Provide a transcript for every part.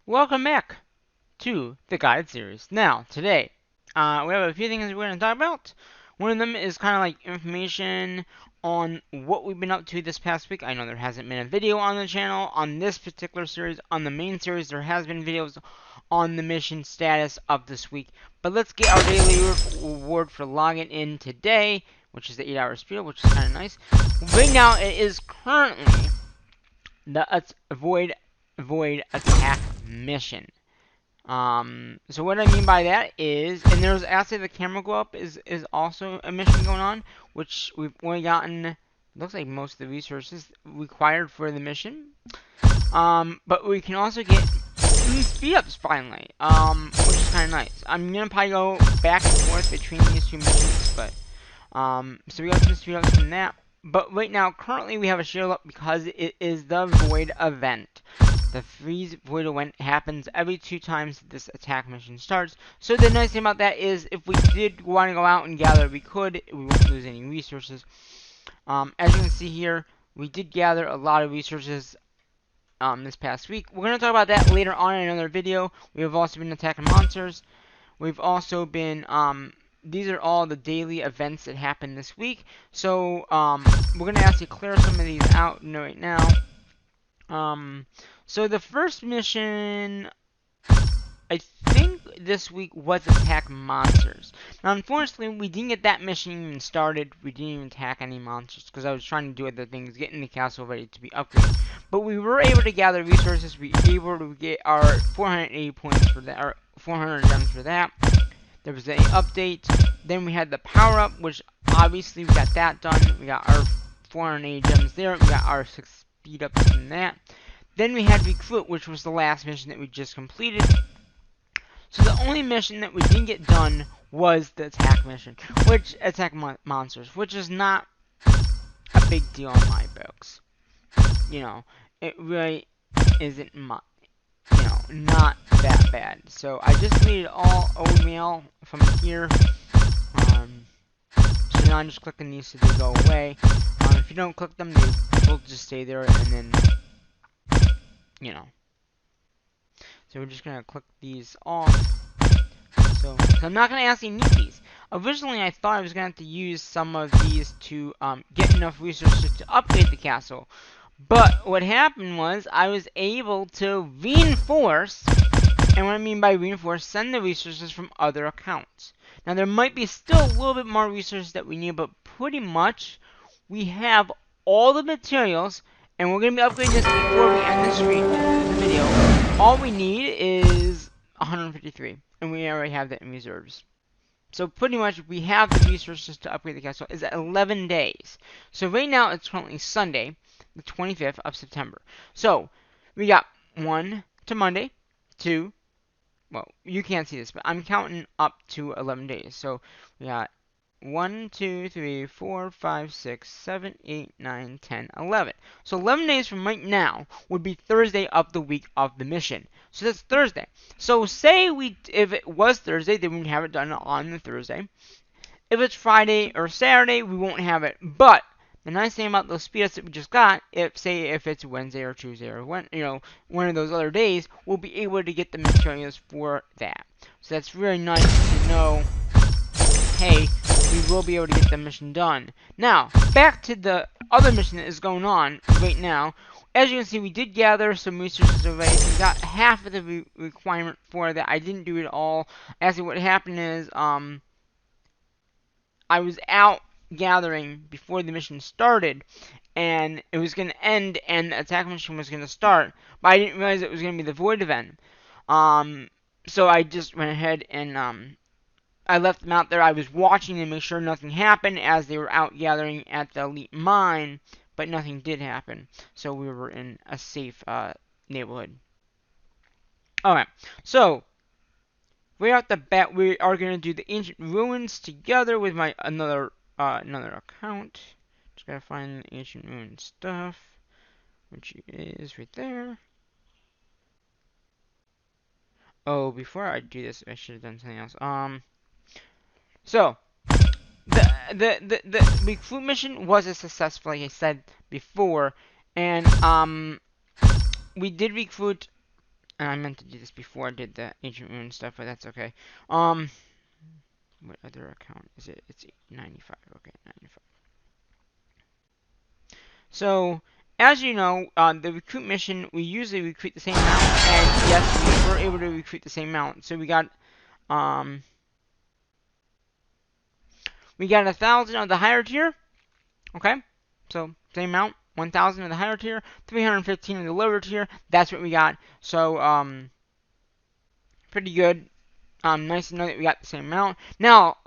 Welcome back to the guide series. Now, today, we have a few things we're going to talk about. One of them is kind of like information on what we've been up to this past week. I know there hasn't been a video on the channel on this particular series. On the main series, there has been videos on the mission status of this week. But let's get our daily reward for logging in today, which is the 8-hour speed, which is kind of nice. Right now, it is currently the void attack mission. So what I mean by that is, and there's actually the camera go up is also a mission going on, which we've only gotten, looks like most of the resources required for the mission. But we can also get speed ups finally, which is kind of nice. I'm gonna probably go back and forth between these two missions, but, so we got some speed ups from that. But right now, currently we have a shield up because it is the void event. The freeze void event happens every 2 times this attack mission starts. So the nice thing about that is, if we did want to go out and gather, we could. We won't lose any resources. As you can see here, we did gather a lot of resources this past week. We're going to talk about that later on in another video. We have also been attacking monsters. We've also been, these are all the daily events that happened this week. So, we're going to actually clear some of these out right now. So the first mission, I think this week, was attack monsters. Now, unfortunately, we didn't get that mission even started. We didn't even attack any monsters because I was trying to do other things, getting the castle ready to be upgraded. But we were able to gather resources. We were able to get our 480 points for that, or 400 gems for that. There was an update. Then we had the power up, which obviously we got that done. We got our 480 gems there. We got our 6 speed ups from that. Then we had recruit, which was the last mission that we just completed. So the only mission that we didn't get done was the attack mission, which attack monsters, which is not a big deal in my books. You know, it really isn't not that bad. So I just deleted all old mail from here. So now I'm just clicking these so they go away. If you don't click them, they will just stay there, and then, you know. So we're just going to click these off. So I'm not going to actually need these. Originally, I thought I was going to have to use some of these to get enough resources to upgrade the castle. But what happened was, I was able to reinforce, and what I mean by reinforce, send the resources from other accounts. Now, there might be still a little bit more resources that we need, but pretty much, we have all the materials, and we're going to be upgrading this before we end the video. All we need is 153, and we already have that in reserves. So pretty much we have the resources to upgrade the castle. Is 11 days. So right now it's currently Sunday, the 25th of September. So we got 1 to Monday, 2, well, you can't see this, but I'm counting up to 11 days. So we got 1, 2, 3, 4, 5, 6, 7, 8, 9, 10, 11. So 11 days from right now would be Thursday of the week of the mission. So that's Thursday. So say if it was Thursday, then we'd have it done on the Thursday. If it's Friday or Saturday, we won't have it. But the nice thing about those speed ups that we just got, if it's Wednesday or Tuesday or one of those other days, we'll be able to get the materials for that. So that's really nice to know. Hey, we will be able to get the mission done. Now, back to the other mission that is going on right now. As you can see, we did gather some resources already. So we got half of the requirement for that. I didn't do it all. Actually, what happened is, I was out gathering before the mission started, and it was going to end, and the attack mission was going to start, but I didn't realize it was going to be the void event. So I just went ahead and, I left them out there. I was watching to make sure nothing happened as they were out gathering at the elite mine, but nothing did happen. So we were in a safe neighborhood. Alright, so right off the bat, we are going to do the ancient ruins together with my another account. Just gotta find the ancient ruin stuff, which is right there. Oh, before I do this, I should have done something else. So, the recruit mission was a success, like I said before, and we did recruit And I meant to do this before I did the Ancient Ruin stuff, but that's okay. What other account is it? It's 95. Okay, 95. So, as you know, the recruit mission, we usually recruit the same amount, and yes, we were able to recruit the same amount. So we got 1,000 of the higher tier. Okay, so same amount, 1,000 of the higher tier, 315 of the lower tier. That's what we got. So pretty good. Nice to know that we got the same amount. Now,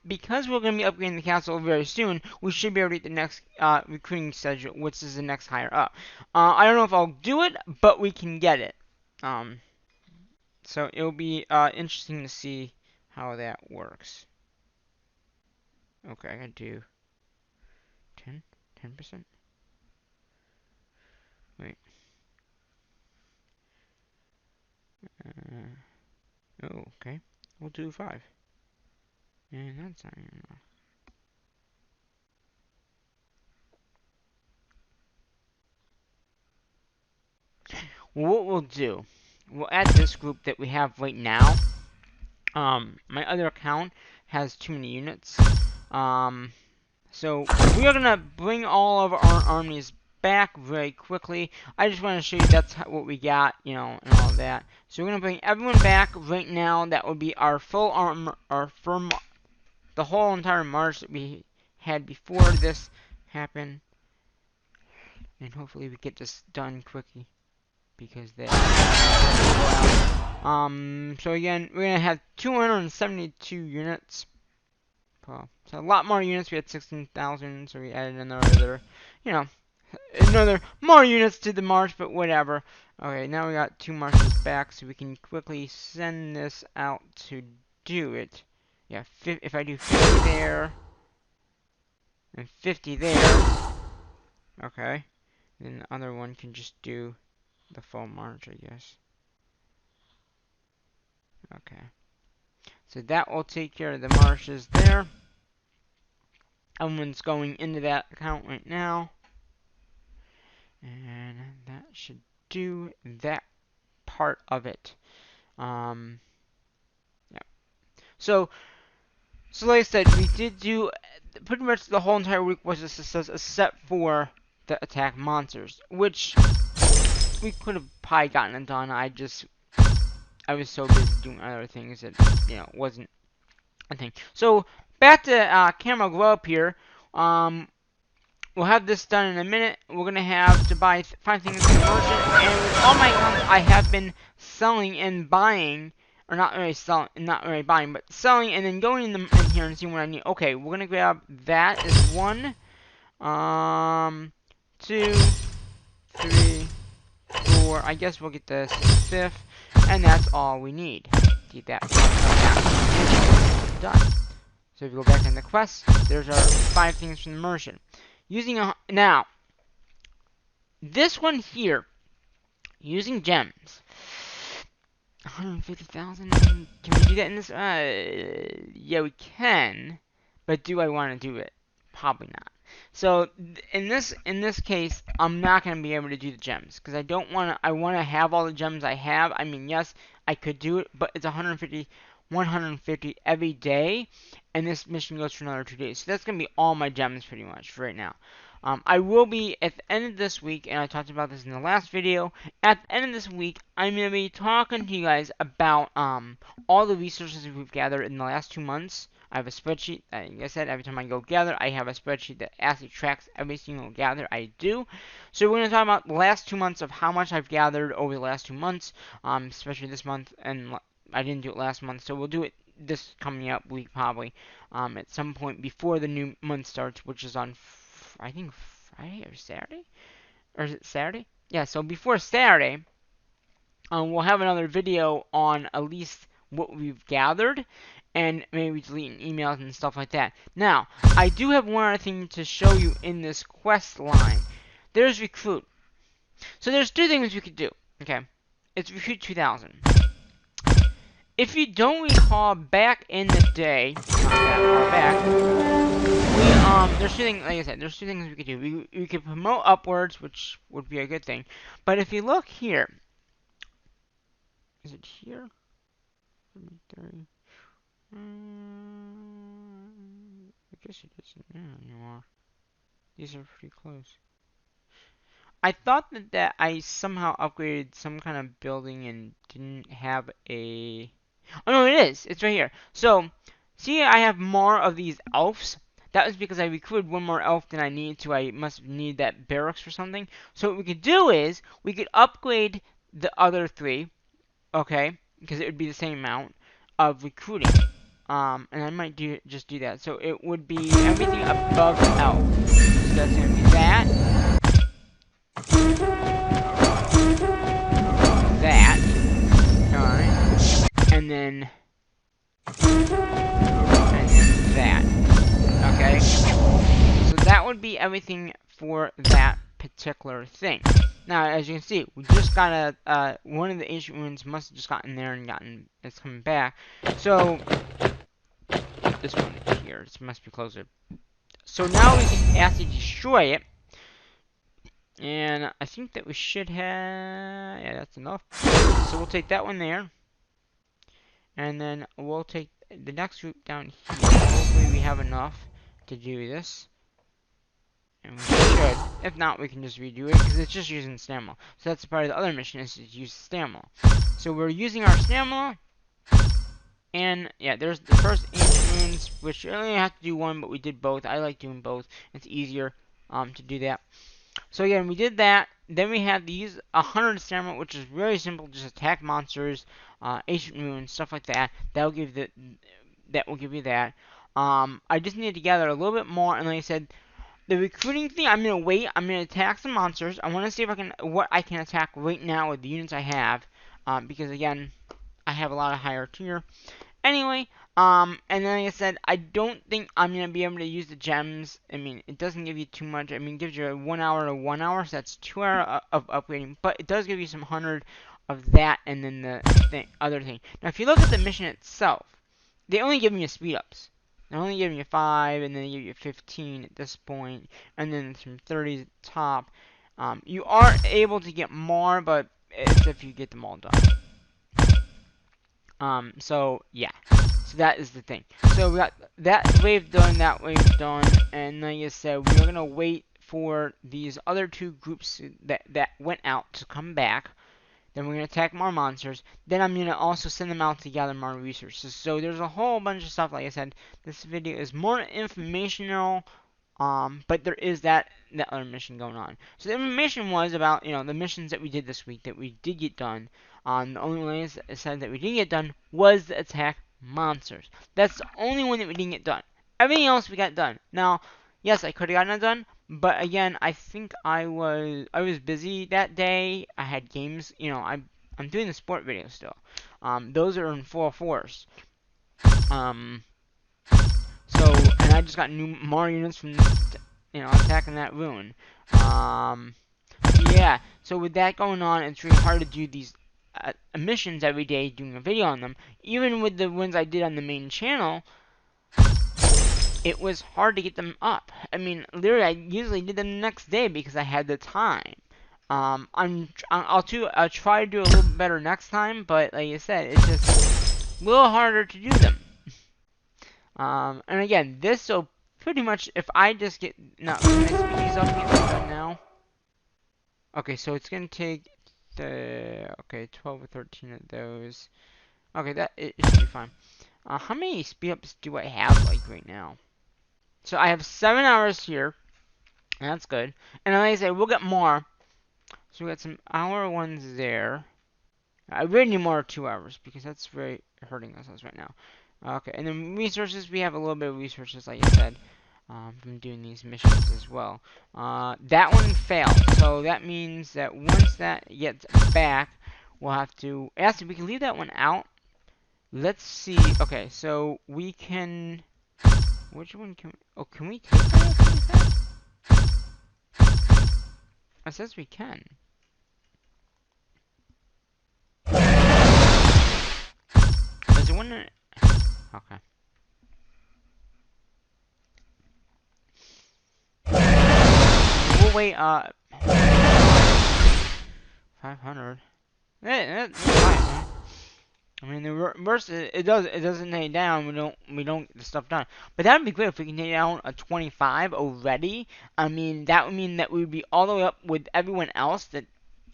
because we're going to be upgrading the castle very soon, we should be able to get the next recruiting schedule, which is the next higher up. I don't know if I'll do it, but we can get it. So it'll be interesting to see how that works. Okay, I gotta do 10%. Wait. Oh, okay. We'll do 5. And that's not even enough. What we'll do, we'll add this group that we have right now. My other account has too many units. So we are gonna bring all of our armies back very quickly. I just want to show you that's what we got, you know, and all that. So we're gonna bring everyone back right now. That will be our full armor, the whole entire march that we had before this happened, and hopefully we get this done quickly because they. So again, we're gonna have 272 units. So a lot more units. We had 16,000, so we added another, you know, another more units to the march, but whatever. Okay, now we got 2 marches back, so we can quickly send this out to do it. Yeah, if I do 50 there and 50 there, okay, then the other one can just do the full march, I guess. Okay, so that will take care of the marshes there. Everyone's going into that account right now. And that should do that part of it. Yeah. So like I said, we did do pretty much the whole entire week was a success, except for the attack monsters, which we could have probably gotten it done. I was so busy doing other things that, you know, wasn't a thing. So back to Camel Glow Up here. We'll have this done in a minute. We're going to have to buy 5 things from the merchant. And with all my accounts, I have been selling and buying. Or not really selling, not really buying, but selling and then going in here and seeing what I need. Okay, we're going to grab that as 1. 2, 3, 4. I guess we'll get this 5th. And that's all we need. Get that done. So if we go back in the quest, there's our 5 things from the merchant. Now, this one here, using gems, 150,000. Can we do that in this? Yeah, we can, but do I want to do it? Probably not. So in this case, I'm not gonna be able to do the gems because I don't want to. I want to have all the gems I have. I mean, yes, I could do it, but it's 150 every day, and this mission goes for another 2 days. So that's going to be all my gems pretty much for right now. I will be, at the end of this week, and I talked about this in the last video, at the end of this week, I'm going to be talking to you guys about all the resources we've gathered in the last 2 months. I have a spreadsheet, like I said, every time I go gather, I have a spreadsheet that actually tracks every single gather I do. So we're going to talk about the last 2 months of how much I've gathered over the last 2 months, especially this month, and I didn't do it last month, so we'll do it this coming up week probably, at some point before the new month starts, which is on, I think, Friday or Saturday? Or is it Saturday? Yeah, so before Saturday, we'll have another video on at least what we've gathered, and maybe deleting emails and stuff like that. Now, I do have one other thing to show you in this quest line. There's recruit. So there's 2 things we could do, okay? It's recruit 2,000. If you don't recall, back in the day, not that far back, there's 2 things, like I said, there's 2 things we could do. We could promote upwards, which would be a good thing. But if you look here, Is it here? 33. I guess it isn't there anymore. These are pretty close. I thought that I somehow upgraded some kind of building and didn't have a... Oh no, it is! It's right here. So, see I have more of these elves? That was because I recruited one more elf than I needed to. I must need that barracks or something. So what we could do is, we could upgrade the other 3, okay? Because it would be the same amount of recruiting. And I might just do that. So it would be everything above elf. So that's going to be that. That. Alright. And then that. Okay? So that would be everything for that particular thing. Now, as you can see, we just got one of the ancient ruins must have just gotten there and it's coming back. So, this one here, this must be closer. So now we can actually destroy it. And I think that we should have... Yeah, that's enough. So we'll take that one there. And then we'll take the next group down here. Hopefully we have enough to do this. And we should. If not, we can just redo it, because it's just using stamina. So that's part of the other mission, is to use stamina. So we're using our stamina. And, yeah, there's the first ancient ruins, which you only have to do one, but we did both. I like doing both. It's easier to do that. So again, we did that. Then we had these 100 stamina, which is very simple. Just attack monsters, ancient ruins, stuff like that. That will give you that. I just need to gather a little bit more, and like I said, the recruiting thing, I'm gonna wait. I'm gonna attack some monsters. I want to see if what I can attack right now with the units I have, because again, I have a lot of higher tier. Anyway, and then like I said, I don't think I'm going to be able to use the gems. I mean, it doesn't give you too much. I mean, it gives you 1 hour to 1 hour, so that's 2 hours of upgrading. But it does give you some 100 of that, and then the other thing. Now, if you look at the mission itself, they only give you speed ups. They're only giving you 5, and then they give you 15 at this point, and then some 30s at the top. You are able to get more, but it's if you get them all done. So, yeah. So that is the thing. So we got that wave done, and like I said, we're going to wait for these other 2 groups that went out to come back. Then we're going to attack more monsters. Then I'm going to also send them out to gather more resources. So there's a whole bunch of stuff, like I said. This video is more informational, but there is that other mission going on. So the information was about, the missions that we did this week, that we did get done. The only one that said that we didn't get done was the attack monsters. That's the only one that we didn't get done. Everything else we got done. Now, yes, I could have gotten it done, but again, I think I was busy that day. I had games, I'm doing the sport videos still. Those are in full force. So, and I just got more units from, attacking that ruin. Yeah, so with that going on, it's really hard to do these missions every day, doing a video on them. Even with the ones I did on the main channel, it was hard to get them up. I mean, literally, I usually did them the next day because I had the time. I'll try to do a little bit better next time, but like I said, it's just a little harder to do them. And again, this will pretty much, if I just get, no, can I speed these up and get them done now? Okay, so it's gonna take 12 or 13 of those. Okay, it should be fine. How many speed ups do I have, like, right now? So I have 7 hours here, and that's good. And like I said, we'll get more. So we got some hour ones there. I really need more 2 hours, because that's very hurting us right now. Okay, and then resources, we have a little bit of resources, like I said, from doing these missions as well. That one failed, so that means that once that gets back, we'll have to, actually, we can leave that one out. Let's see, okay, so we can, which one can we, oh, can we take that? It says we can. Is it one that, okay. We'll wait, 500. That's fine, man. I mean, the worst it doesn't take down. We don't get the stuff done. But that would be great if we can take down a 25 already. I mean, that would mean that we would be all the way up with everyone else that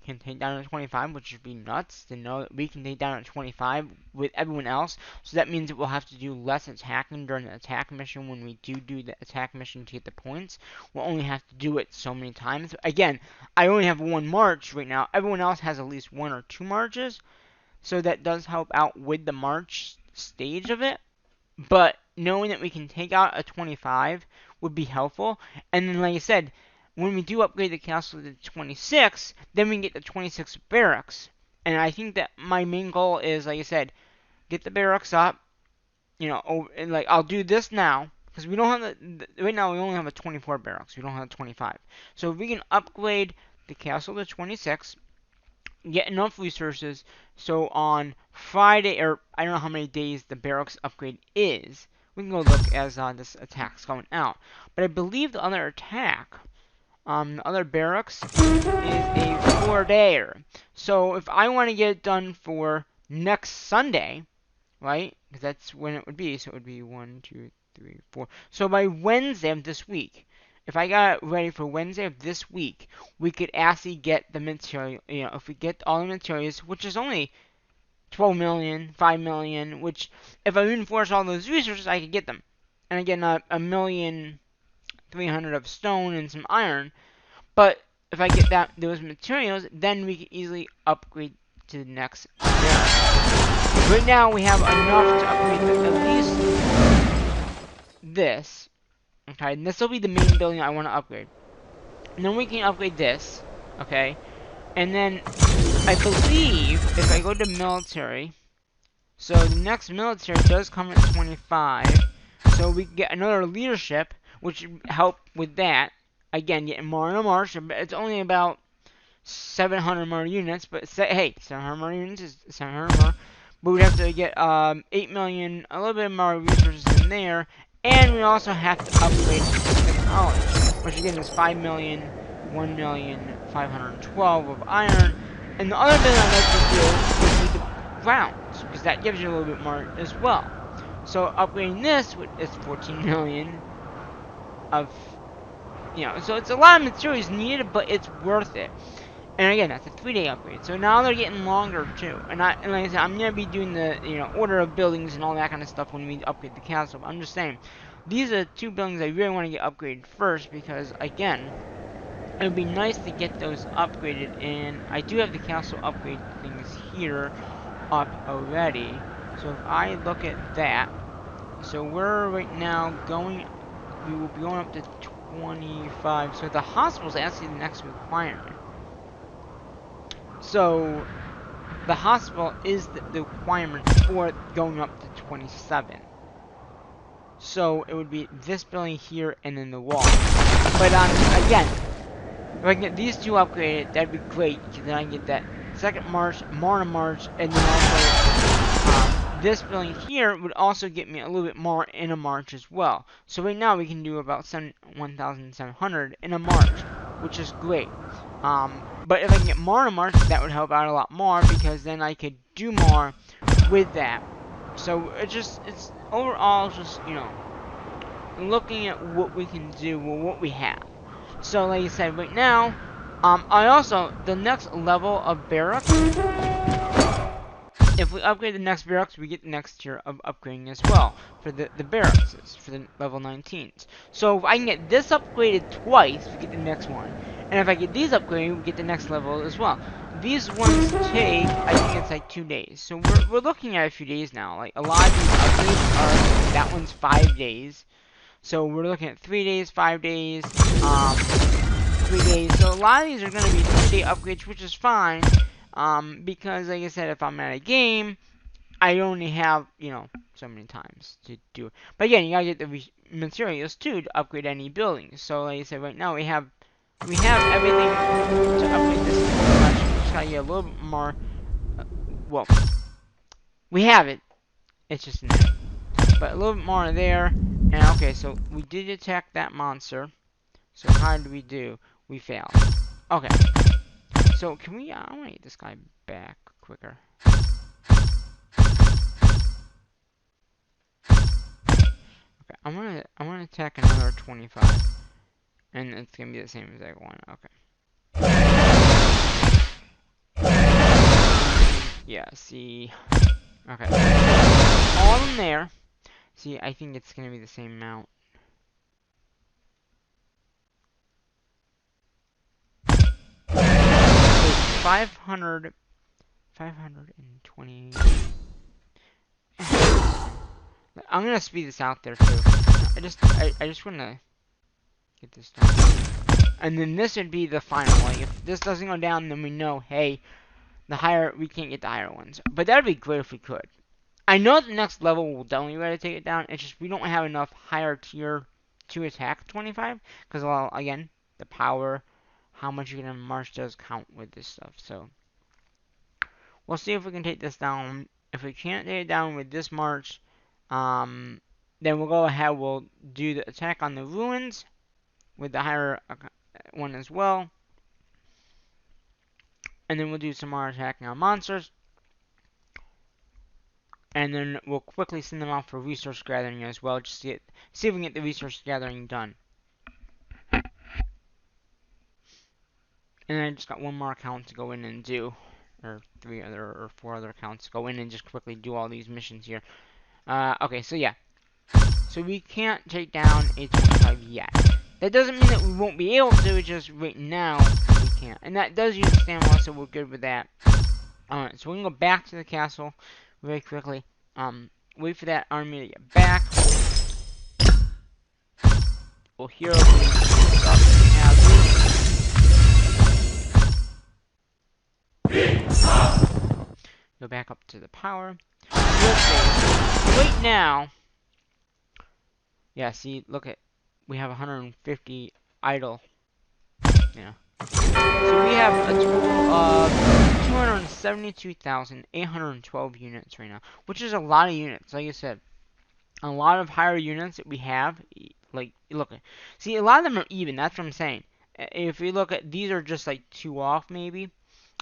can take down a 25, which would be nuts to know that we can take down a 25 with everyone else. So that means that we'll have to do less attacking during the attack mission when we do the attack mission to get the points. We'll only have to do it so many times. Again, I only have one march right now. Everyone else has at least 1 or 2 marches. So that does help out with the March stage of it. But knowing that we can take out a 25 would be helpful. And then, like I said, when we do upgrade the castle to 26, then we can get the 26 barracks. And I think that my main goal is, like I said, get the barracks up. And like I'll do this now. Because we don't have right now we only have a 24 barracks. We don't have a 25. So if we can upgrade the castle to 26, get enough resources so on Friday, or I don't know how many days the barracks upgrade is. We can go look as this attack's going out. But I believe the other attack, the other barracks, is a 4-dayer. So if I want to get it done for next Sunday, right? Because that's when it would be. So it would be 1, 2, 3, 4. So by Wednesday of this week, if I got it ready for Wednesday of this week, we could actually get the material. If we get all the materials, which is only 12 million, 5 million, which if I reinforce all those resources, I could get them. And again, 1,300,000 of stone and some iron. But if I get those materials, then we can easily upgrade to the next barracks. Right now, we have enough to upgrade at least this. Okay, and this will be the main building I want to upgrade. And then we can upgrade this, okay? And then, I believe, if I go to military, so the next military does come at 25, so we can get another leadership, which would help with that. Again, getting more and more, it's only about 700 more units, but hey, 700 more units is 700 more. But we'd have to get 8 million, a little bit more resources in there. And we also have to upgrade the college, which again is 5 million, 1,512,000 of iron. And the other thing I'd like to do would be the grounds, because that gives you a little bit more as well. So upgrading this is 14 million of, so it's a lot of materials needed, but it's worth it. And again, that's a 3-day upgrade. So now they're getting longer too. And like I said, I'm gonna be doing the order of buildings and all that kind of stuff when we upgrade the castle. But I'm just saying, these are 2 buildings I really want to get upgraded first because again, it would be nice to get those upgraded. And I do have the castle upgrade things here up already. So if I look at that, so we're right now going. We will be going up to 25. So the hospital is actually the next requirement. So, the hospital is the requirement for going up to 27. So, it would be this building here and then the wall. But, again, if I can get these 2 upgraded, that'd be great. Because then I can get that second march, Marna March, and then also this building here would also get me a little bit more in a march as well. So, right now we can do about 1,700 in a march, which is great. But if I can get more in a march, that would help out a lot more because then I could do more with that. So it's overall just, looking at what we can do with what we have. So like I said, right now, the next level of barracks, if we upgrade the next barracks, we get the next tier of upgrading as well for the barracks, for the level 19s. So if I can get this upgraded twice, we get the next one. And if I get these upgraded, we get the next level as well. These ones take, I think it's like 2 days. So we're looking at a few days now. Like a lot of these upgrades are, that one's 5 days. So we're looking at 3 days, 5 days, 3 days. So a lot of these are going to be 3-day upgrades, which is fine. Because like I said, if I'm at a game, I only have, so many times to do it. But again, you gotta get the materials too to upgrade any building. So like I said, right now we have everything to upgrade this. We just gotta get a little bit more. Well, we have it. It's just in there. But a little bit more there. And okay, so we did attack that monster. So how did we do? We failed. Okay. So can we? I want to get this guy back quicker. I wanna attack another 25, and it's gonna be the same exact one. Okay. Yeah. See. Okay. All in there. See, I think it's gonna be the same amount. It's 500. 520. I'm gonna speed this out there too. I just wanna get this done. And then this would be the final. Like if this doesn't go down, then we know, hey, we can't get the higher ones. But that'd be great if we could. I know the next level will definitely be able to take it down. It's just we don't have enough higher tier to attack 25. Because, well, again, the power, how much you can march does count with this stuff. So, we'll see if we can take this down. If we can't take it down with this march, then we'll go ahead, we'll do the attack on the ruins with the higher one as well. And then we'll do some more attacking on monsters. And then we'll quickly send them out for resource gathering as well, just to see if we can get the resource gathering done. And then I just got one more account to go in and do, or 4 other accounts to go in and just quickly do all these missions here. Okay, so yeah. So we can't take down a 25 yet. That doesn't mean that we won't be able to, it's just right now we can't. And that does use stamina, so we're good with that. Alright, so we can go back to the castle very quickly. Wait for that army to get back. We'll heal go back up to the power. Right now, yeah, see, look at, we have 150 idle. Yeah. So we have a total of 272,812 units right now, which is a lot of units. Like I said, a lot of higher units that we have. Like, look, see, a lot of them are even. That's what I'm saying. If we look at, these are just like 2 off maybe,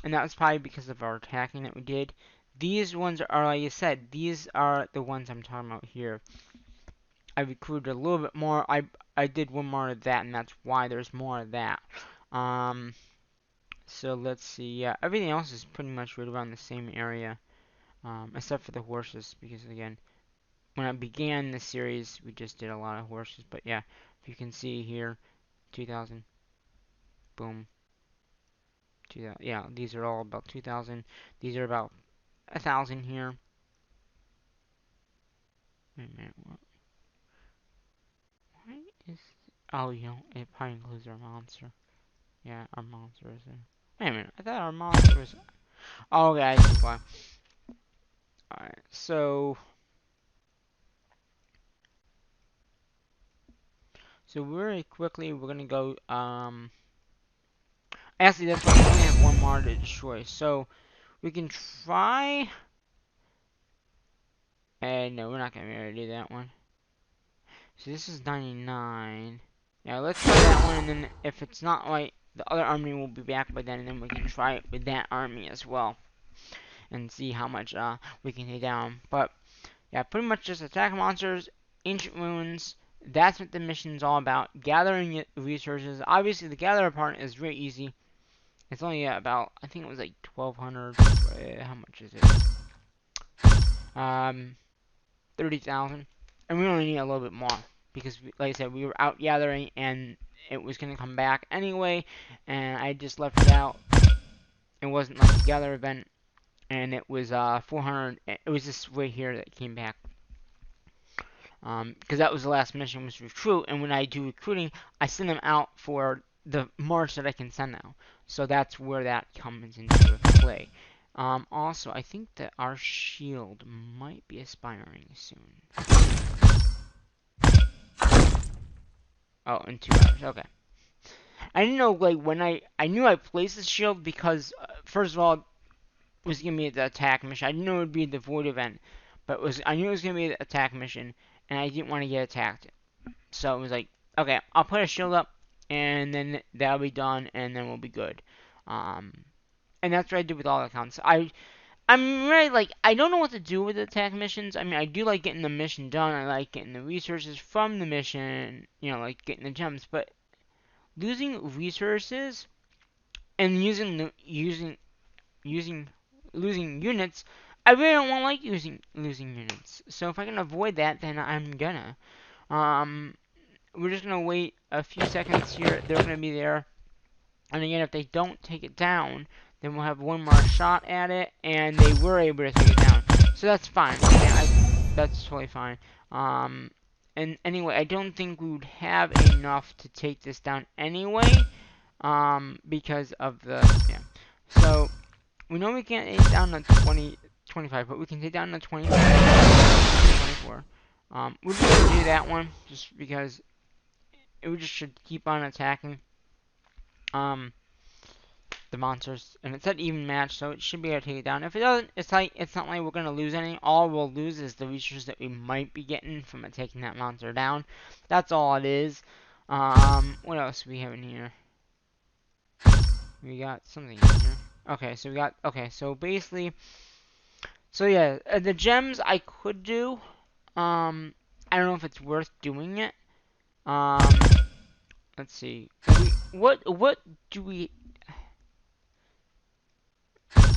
and that was probably because of our attacking that we did. These ones are, like I said, these are the ones I'm talking about here. I recruited a little bit more. I did one more of that, and that's why there's more of that. So let's see. Yeah, everything else is pretty much right around the same area, except for the horses, because again, when I began this series, we just did a lot of horses. But yeah, if you can see here, 2,000, boom, 2,000. Yeah, these are all about 2,000. These are about 1,000 here. Wait a minute, what is? Oh, you know, it probably includes our monster. Yeah, our monster is there. Wait a minute, I thought our monster was. Oh, okay, I see why. Alright, so very quickly we're gonna go. Actually, that's why we only have one more to destroy. So we can try. No, we're not gonna be able to do that one. So this is 99. Yeah, let's try that one, and then if it's not right, the other army will be back by then, and then we can try it with that army as well, and see how much we can take down. But yeah, pretty much just attack monsters, ancient ruins. That's what the mission's all about. Gathering resources. Obviously, the gather part is very easy. It's only about, I think it was like 1,200. How much is it? 30,000. And we only need a little bit more. Because, like I said, we were out gathering and it was going to come back anyway. And I just left it out. It wasn't like a gather event. And it was 400. It was this right here that came back. Because that was the last mission, was recruit. And when I do recruiting, I send them out for the march that I can send now. So that's where that comes into play. Also, I think that our shield might be expiring soon. Oh, in 2 hours. Okay. I didn't know, like, when I knew I placed the shield because, first of all, it was going to be the attack mission. I didn't know it would be the void event, but I knew it was going to be the attack mission, and I didn't want to get attacked. So it was like, okay, I'll put a shield up, and then that'll be done, and then we'll be good. And that's what I did with all the accounts. I'm really like, I don't know what to do with the attack missions. I mean, I do like getting the mission done. I like getting the resources from the mission, you know, like getting the gems. But losing resources and using losing units, I really don't want to like losing units. So if I can avoid that, then I'm gonna. Um, we're just gonna wait a few seconds here. They're gonna be there. And again, if they don't take it down, then we'll have one more shot at it, and they were able to take it down. So that's fine. That's totally fine. Um, and anyway, I don't think we would have enough to take this down anyway, because of the, yeah. So, we know we can't take down to 25, but we can take down to 24. We're just gonna do that one, just because we just should keep on attacking. The monsters, and it's an even match, so it should be able to take it down. If it doesn't, it's not like we're gonna lose any. All we'll lose is the resources that we might be getting from it taking that monster down. That's all it is. What else do we have in here? We got something in here. Okay, so we got, okay, so basically, so yeah, the gems I could do. I don't know if it's worth doing it. Um, let's see. What do we?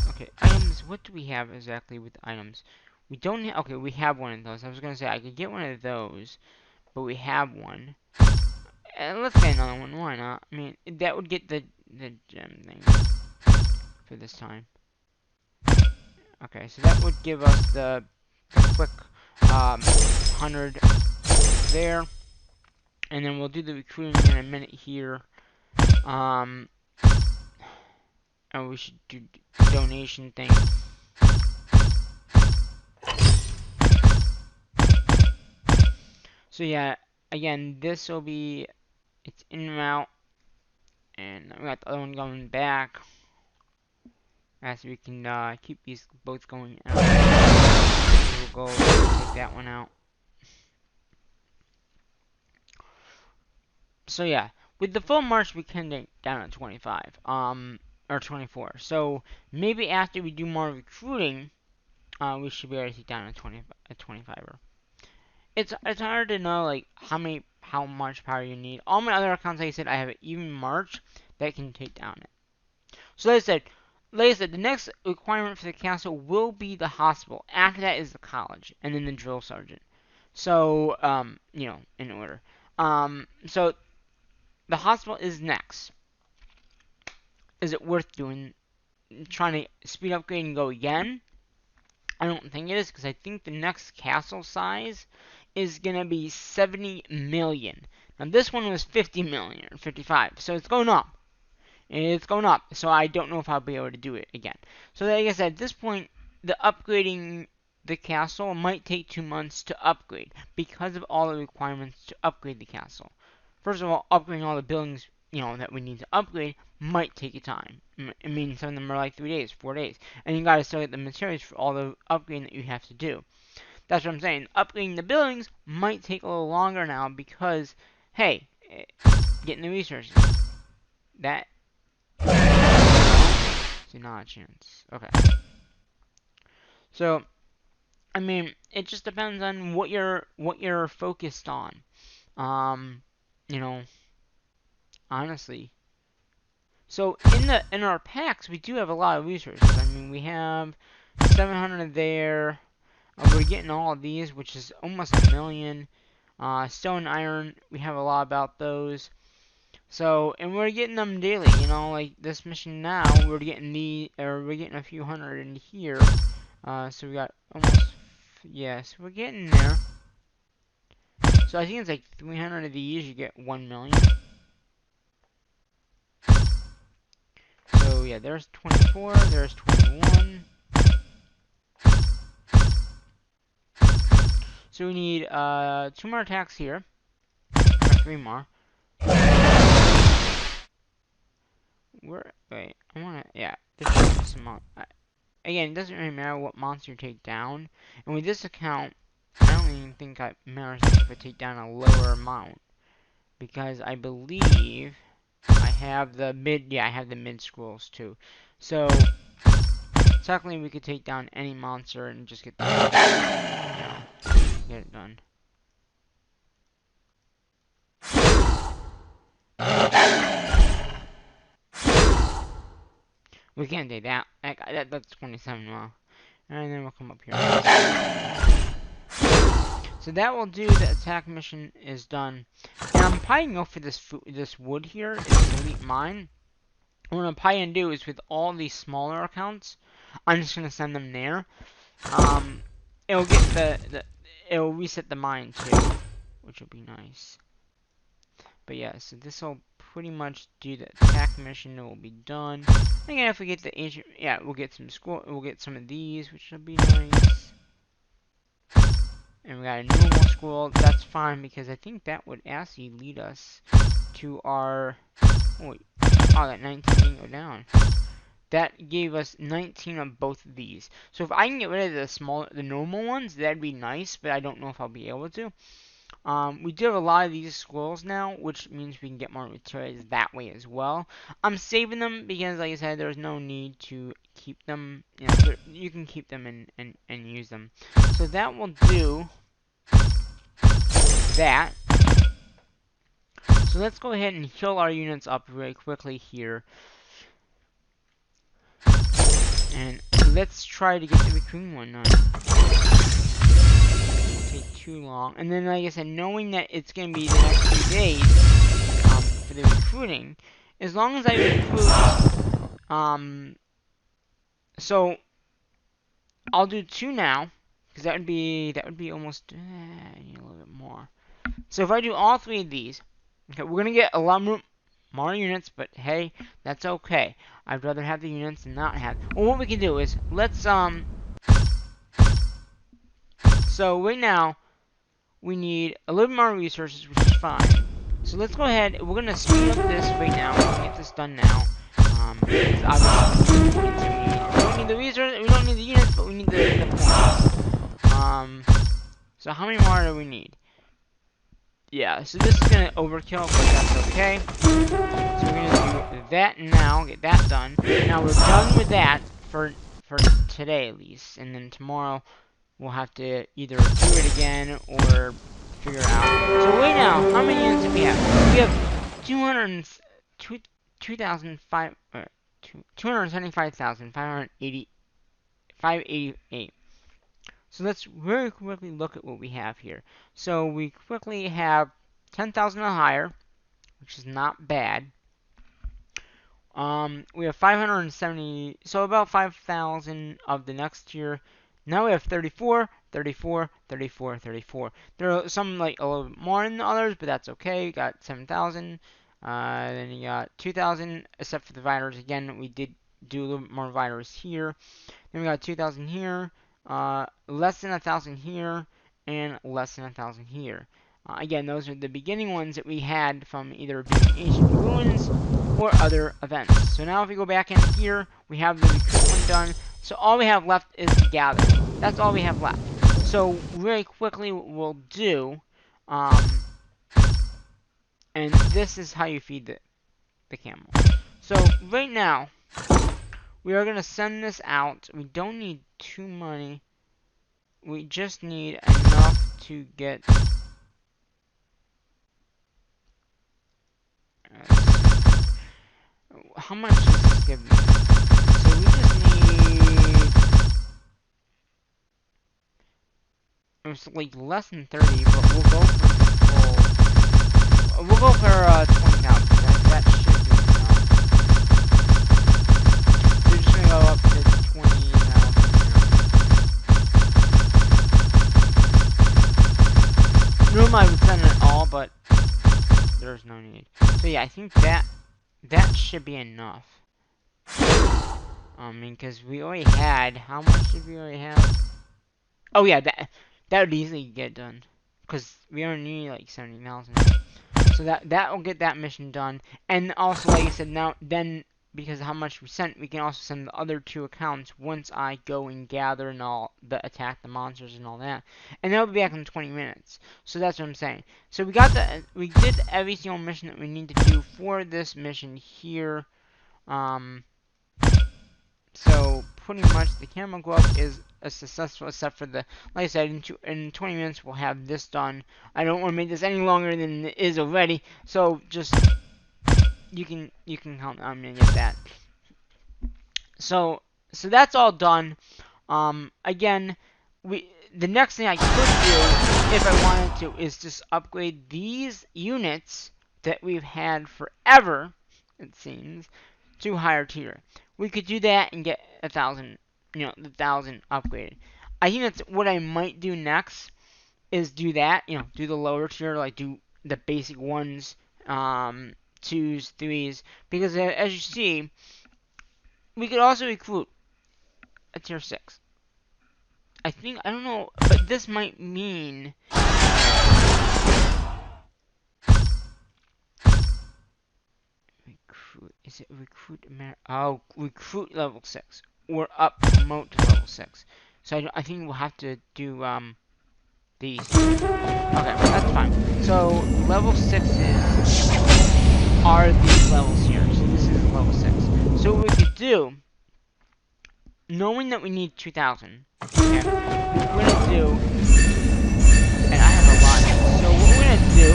Okay, items. What do we have exactly with items? We don't have. Okay, we have one of those. I was gonna say I could get one of those, but we have one. And let's get another one. Why not? I mean, that would get the gem thing for this time. Okay, so that would give us the quick 100 there, and then we'll do the recruiting in a minute here. And we should do donation thing. So yeah, again, this will be, it's in route, and we got the other one going back, as we can keep these both going out. We'll go take that one out. So yeah, with the full march, we can get down at 25, or 24. So maybe after we do more recruiting, we should be able to take down a 25er. It's hard to know like how much power you need. All my other accounts, like I said, I have an even march that can take down it. So like I said, the next requirement for the castle will be the hospital. After that is the college, and then the drill sergeant. So you know, in order. So the hospital is next. Is it worth doing? Trying to speed upgrade and go again? I don't think it is, because I think the next castle size is going to be 70 million. Now this one was 50 million, or 55, so it's going up. It's going up, so I don't know if I'll be able to do it again. So like I said, at this point, the upgrading the castle might take 2 months to upgrade, because of all the requirements to upgrade the castle. First of all, upgrading all the buildings, you know, that we need to upgrade might take a time. I mean, some of them are like 3 days, 4 days. And you gotta still get the materials for all the upgrading that you have to do. That's what I'm saying. Upgrading the buildings might take a little longer now because, hey, getting the resources. That is not a chance. Okay. So, I mean, it just depends on what you're focused on. You know, honestly. So in our packs, we do have a lot of resources. I mean, we have 700 there. We're getting all of these, which is almost a million. Stone and iron, we have a lot about those. So, and we're getting them daily. You know, like this mission now, we're getting we're getting a few hundred in here. So we got almost, yes, we're getting there. So I think it's like 300 of these, you get 1 million. So yeah, there's 24, there's 21. So we need 2 more attacks here, or 3 more. Wait, I wanna, yeah, this amount. Again, it doesn't really matter what monster you take down. And with this account, I don't even think it matters if I take down a lower amount, because I believe I have the mid scrolls too. So technically we could take down any monster and just get get it done. We can't do that. That's 27 now. And then we'll come up here. So that will do. The attack mission is done. And I'm probably going to go for this wood here. It's elite mine. What I'm probably going to do is with all these smaller accounts, I'm just going to send them there. It'll get it'll reset the mine too, which will be nice. But yeah, so this will pretty much do the attack mission. It will be done. Again, if we get the ancient, yeah, we'll get some of these, which will be nice. And we got a normal scroll. That's fine because I think that would actually lead us to our. Oh, wait. Oh, that 19 didn't go down. That gave us 19 of both of these. So if I can get rid of the normal ones, that'd be nice. But I don't know if I'll be able to. We do have a lot of these scrolls now, which means we can get more materials that way as well. I'm saving them because, like I said, there's no need to keep them. You know, you can keep them and use them. So that will do that. So let's go ahead and heal our units up very quickly here. And let's try to get the recruiting one done. Take too long. And then, like I said, knowing that it's going to be the next few days for the recruiting, as long as I recruit, so I'll do 2 now, because that would be almost, I need a little bit more. So if I do all 3 of these, okay, we're going to get a lot more units, but hey, that's okay. I'd rather have the units than not have. Well, what we can do is, let's, so right now, we need a little more resources, which is fine. So let's go ahead, we're going to speed up this right now, we're going to get this done now. Because obviously we don't need the resources, we don't need the units, but we need the points. So how many more do we need? Yeah, so this is going to overkill, but that's okay. So we're going to do that now, get that done. Now we're done with that for today at least, and then tomorrow we'll have to either do it again or figure out. So right now, how many units do we have? We have 275,588. So let's very quickly look at what we have here. So we quickly have 10,000 or higher, which is not bad. We have 570, so about 5,000 of the next tier. Now we have 34, 34, 34, 34. There are some like a little bit more than the others, but that's okay. You got 7,000. Then you got 2,000, except for the viters. Again, we did do a little bit more viters here. Then we got 2,000 here. Less than 1,000 here, and less than 1,000 here. Again, those are the beginning ones that we had from either being ancient ruins or other events. So now if we go back in here, we have the recruit one done. So all we have left is the gather. That's all we have left. So very quickly what we'll do, and this is how you feed the camel. So right now, we are going to send this out. We don't need too many. We just need enough to get... how much does this give me? So we just need... it's like less than 30, but we'll go for full... we'll go for 20,000. That should be enough. We're just going to go up to 20,000 here. Normally I would send it all, but there's no need. So yeah, I think that should be enough. I mean, because we already had, how much did we already have? Oh yeah, that would easily get done. Because we only need like 70,000. So that will get that mission done. And also, like I said, now, then, because of how much we sent, we can also send the other 2 accounts once I go and gather and all, attack the monsters and all that. And they'll be back in 20 minutes. So that's what I'm saying. So we did every single mission that we need to do for this mission here. So pretty much the camel glove is a successful, except for the, like I said, in 20 minutes we'll have this done. I don't want to make this any longer than it is already, so just you can count on me to get that. So that's all done. Again, the next thing I could do if I wanted to is just upgrade these units that we've had forever, it seems, to higher tier. We could do that and get 1,000, the 1,000 upgraded. I think that's what I might do next, is do that, do the lower tier, like do the basic ones, 2s, 3s, because as you see, we could also recruit a tier 6. I don't know, but this might mean recruit. Is it recruit? Oh, recruit level 6 or up promote to level 6. So I think we'll have to do these. Okay, that's fine. So level 6s are these levels here. So this is level 6. So what we could do, knowing that we need 2,000, okay, what we're gonna do, and I have a lot. So what we're gonna do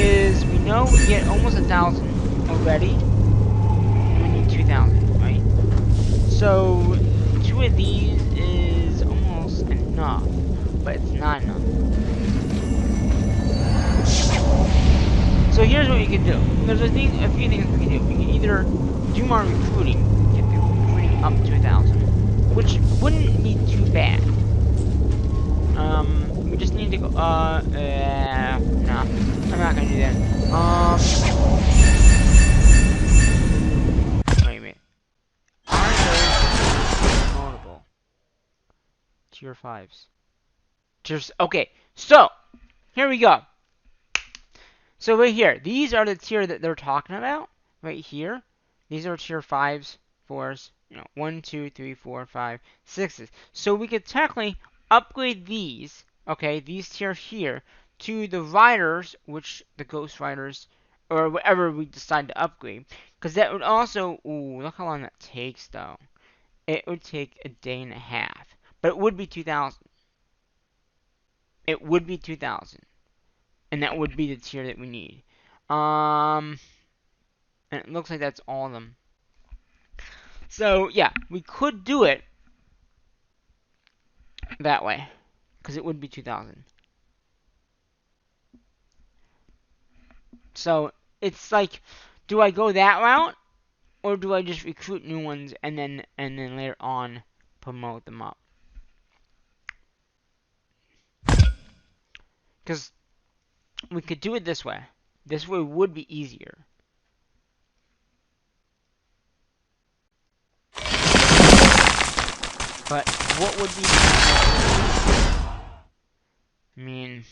is, we know we get almost 1,000 already. We need 2,000, right? So 2 of these is almost enough, but it's not enough. So here's what we can do. There's a few things we can do. We can either do more recruiting, get the recruiting up to 1,000, which wouldn't be too bad. We just need to go, nah, I'm not gonna do that. Wait a minute. Are those promotable? Tier 5s. Okay, so, here we go. So right here, these are the tier that they're talking about, right here. These are tier 5s, 4s, 1, 2, 3, 4, 5, 6s. So we could technically upgrade these, okay, these tier here, to the riders, which the ghost riders, or whatever we decide to upgrade. Because that would also, ooh, look how long that takes though. It would take a day and a half. But it would be 2,000. It would be 2,000. And that would be the tier that we need. And it looks like that's all of them. So, yeah, we could do it that way. Because it would be 2,000. So, it's like, do I go that route? Or do I just recruit new ones and then later on promote them up? Because we could do it this way. This way would be easier. But what would be... I mean...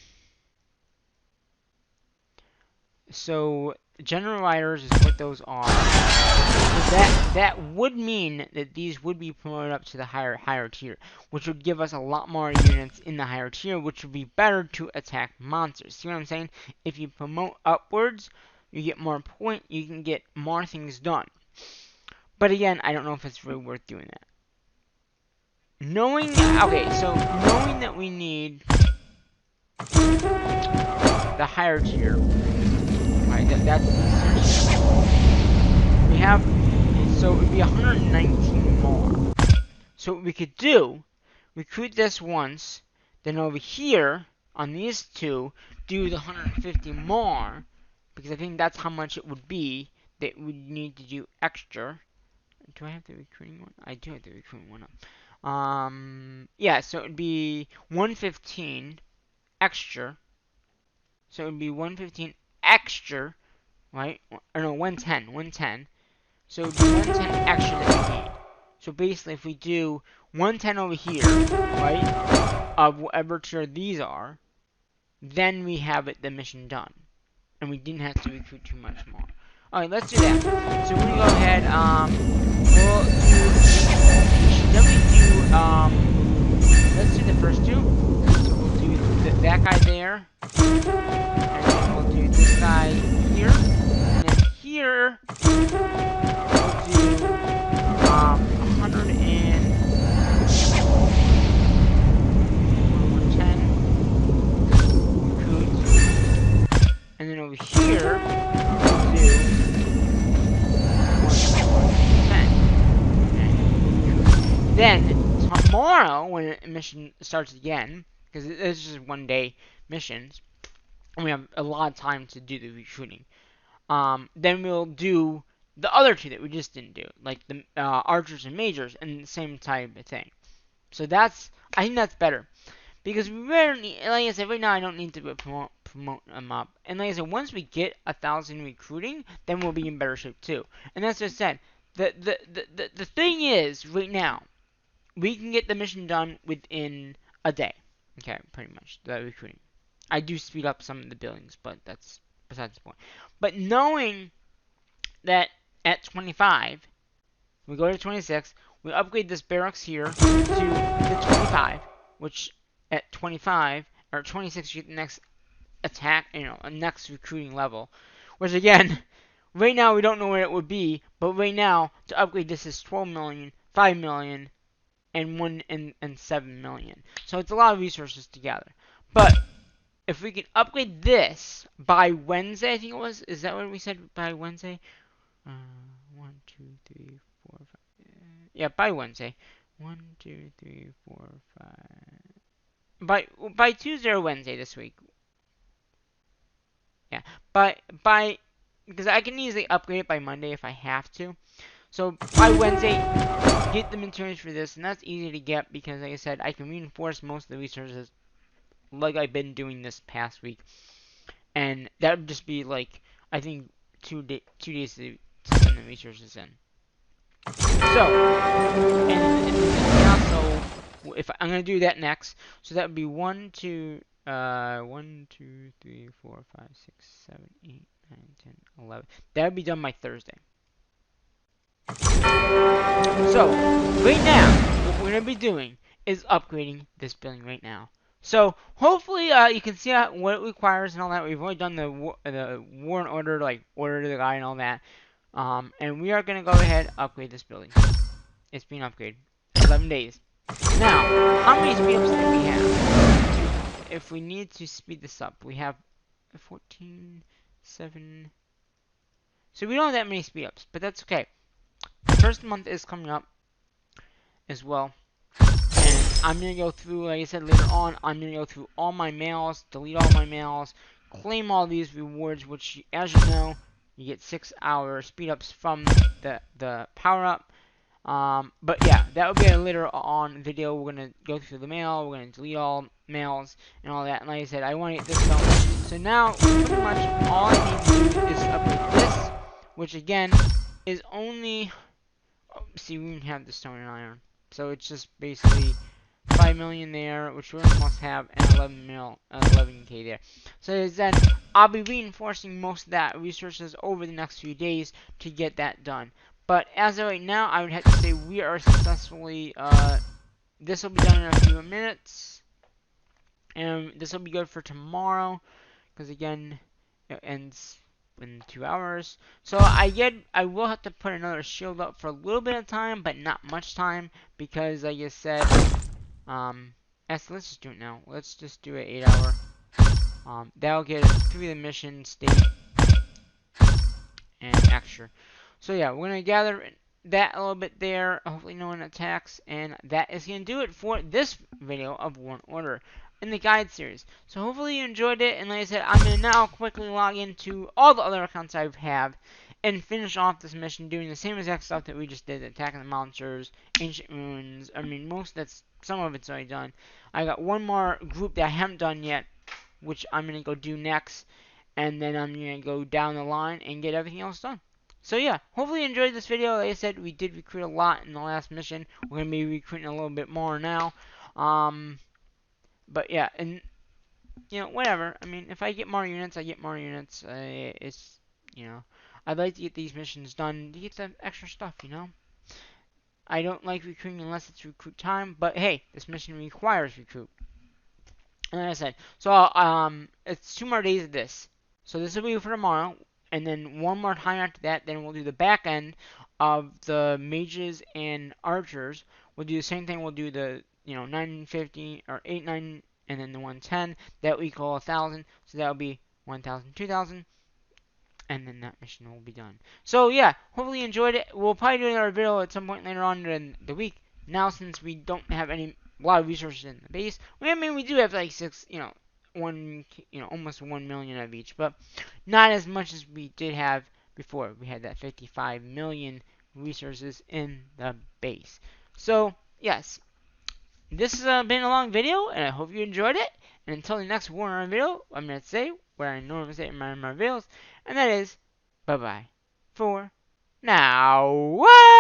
So, general riders is what those are. So that would mean that these would be promoted up to the higher tier, which would give us a lot more units in the higher tier, which would be better to attack monsters. See what I'm saying? If you promote upwards, you get more point, you can get more things done. But again, I don't know if it's really worth doing that. Knowing that we need the higher tier, right? That's the we have, so it would be 119 more. So what we could do, recruit this once, then over here on these two, do the 150 more, because I think that's how much it would be that we need to do extra. Do I have the recruiting one? I do have the recruiting one up. Yeah, so it would be 115 extra. So it would be 115 extra, right? Or no, 110. So it would be 110 extra that we need. So basically, if we do 110 over here, right, of whatever tier these are, then we have the mission done. And we didn't have to recruit too much more. Alright, let's do that. So we're gonna go ahead, we'll let's do the first two. So we'll do that guy there, and then we'll do this guy here, and then here, we'll do, 100 and tomorrow, when a mission starts again, because it's just 1 day missions, and we have a lot of time to do the recruiting, then we'll do the other two that we just didn't do, like the archers and majors, and the same type of thing. So I think that's better. Because we really need, like I said, right now I don't need to promote them up. And like I said, once we get 1,000 recruiting, then we'll be in better shape too. And that's just said. The thing is, right now, we can get the mission done within a day. Okay, pretty much, the recruiting. I do speed up some of the buildings, but that's besides the point. But knowing that at 25, we go to 26, we upgrade this barracks here to the 25, which at 25 or 26 you get the next attack, a next recruiting level. Which again, right now we don't know where it would be, but right now to upgrade this is 12 million, 5 million, and 7 million. So it's a lot of resources together. But if we can upgrade this by Wednesday, I think it was. Is that what we said by Wednesday? 1, 2, 3, 4, 5. Yeah, by Wednesday. 1, 2, 3, 4, 5. By Tuesday or Wednesday this week. Yeah, by because I can easily upgrade it by Monday if I have to. So by Wednesday, get the materials for this, and that's easy to get because, like I said, I can reinforce most of the resources like I've been doing this past week, and that would just be like I think 2 days to send the resources in. So, and also, if I'm gonna do that next, so that would be 1, 2, 1, 2, 3, 4, 5, 6, 7, 8, 9, 10, 11. That would be done by Thursday. So, right now, what we're gonna be doing is upgrading this building right now. So, hopefully, you can see what it requires and all that. We've already done the war and order, like order to the guy and all that. And we are gonna go ahead and upgrade this building. It's being upgraded. 11 days. Now, how many speed ups do we have? If we need to speed this up, we have 14, 7. So we don't have that many speed ups, but that's okay. The first month is coming up as well. And I'm going to go through, like I said later on, I'm going to go through all my mails, delete all my mails, claim all these rewards, which, as you know, you get 6-hour speed ups from the power up. But yeah, that will be a later on video. We're going to go through the mail, we're going to delete all mails and all that. And like I said, I want to get this going. So now, pretty much all I need to do is upgrade this, which again is only, see, we even have the stone and iron. So it's just basically 5 million there, which we must have, and 11k there. So then I'll be reinforcing most of that resources over the next few days to get that done. But as of right now, I would have to say we are successfully, this will be done in a few minutes. And this will be good for tomorrow, because again, it ends in 2 hours. So I will have to put another shield up for a little bit of time, but not much time, because like I said, actually, let's just do it now. Let's just do an 8-hour. That'll get us through the mission state and extra. So yeah, we're gonna gather that a little bit there. Hopefully no one attacks, and that is gonna do it for this video of War and Order in the guide series. So hopefully you enjoyed it, and like I said, I'm gonna now quickly log into all the other accounts I have and finish off this mission doing the same exact stuff that we just did: attacking the monsters, ancient ruins. I mean, some of it's already done. I got one more group that I haven't done yet, which I'm gonna go do next, and then I'm gonna go down the line and get everything else done. So yeah, hopefully you enjoyed this video. Like I said, we did recruit a lot in the last mission. We're gonna be recruiting a little bit more now. But yeah, and whatever. I mean, if I get more units, I get more units. It's I'd like to get these missions done to get the extra stuff. I don't like recruiting unless it's recruit time. But hey, this mission requires recruit. And like I said, so it's 2 more days of this. So this will be for tomorrow, and then one more time after that, then we'll do the back end of the mages and archers. We'll do the same thing. We'll do the 950 or 8, 9, and then the 110. That we call 1,000. So that'll be 1,000, 2,000, and then that mission will be done. So yeah, hopefully you enjoyed it. We'll probably do another video at some point later on in the week. Now, since we don't have a lot of resources in the base, I mean, we do have like almost 1 million of each, but not as much as we did have before. We had that 55 million resources in the base. So, yes, this has been a long video, and I hope you enjoyed it. And until the next Warner video, I'm going to say what I normally say in my videos, and that is, bye-bye for now. What?